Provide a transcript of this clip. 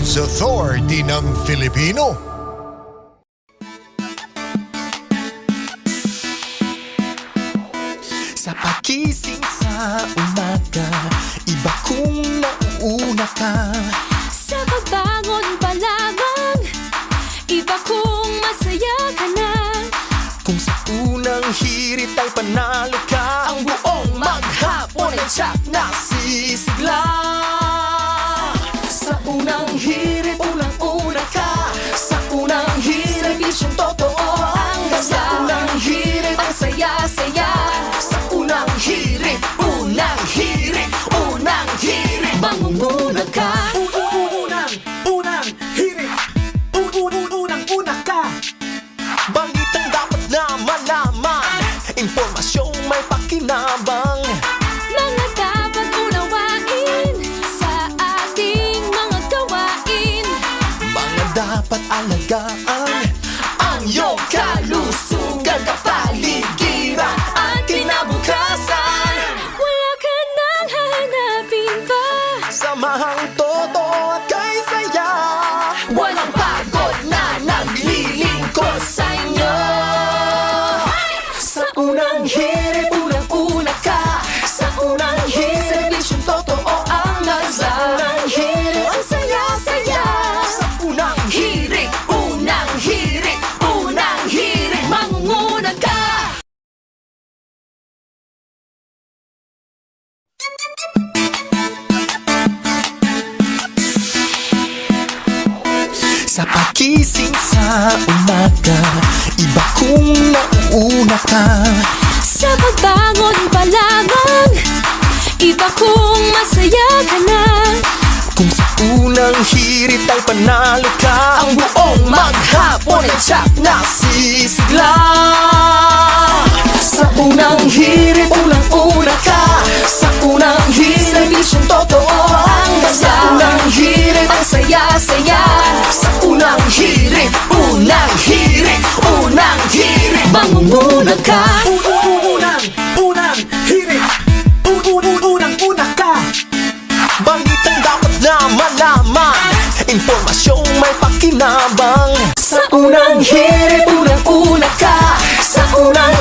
News Authority ng Filipino. Sa pagising sa umaga, iba kung nauuna ka. Sa pagbangon pa lamang, iba kung masaya ka na. Kung sa unang hirit ay panalo ka, ang buong maghapon ay tiyak na sisigla. Sa unang hirit, unang-una ka. Sa unang hirit, serbisyong totoo ang ganda. Sa unang hirit, ang saya-saya. Sa unang hirit, unang hirit, unang hirit, mangunguna ka. Unang hirit, unang-una ka. Balitang dapat na malaman, impormasyong may pakinabang. Mga dapat unawain sa ating mga gawain. Mga dapat alagaan ang iyong kalusugan, kapaligiran at kinabukasan. Wala ka nang hahanapin pa. Samahang totoo at kay saya, walang pagod na naglilingkod sa inyo. Sa unang hirit, unang-una ka. Sa unang hirit, serbisyong totoo ang nasa. Sa unang hirit, ang saya-saya. Sa unang hirit, unang hirit, unang hirit, mangunguna ka. Sa pagising sa umaga, iba kung nauuna ka. Sa pagbangon pa lamang, iba kung masaya ka na. Kung sa unang hirit ay panalo ka, ang buong maghapon ay tiyak na sisigla. Sa unang hirit, unang-una ka. Sa unang hirit, serbisyong totoo ang ganda. Sa unang hirit, ang saya-saya. Sa unang hirit, unang hirit, unang hirit, mangunguna ka. Unang hirit, unang-una ka. Balitang dapat na malaman, impormasyong may pakinabang. Sa unang hirit, unang-una ka. Sa unang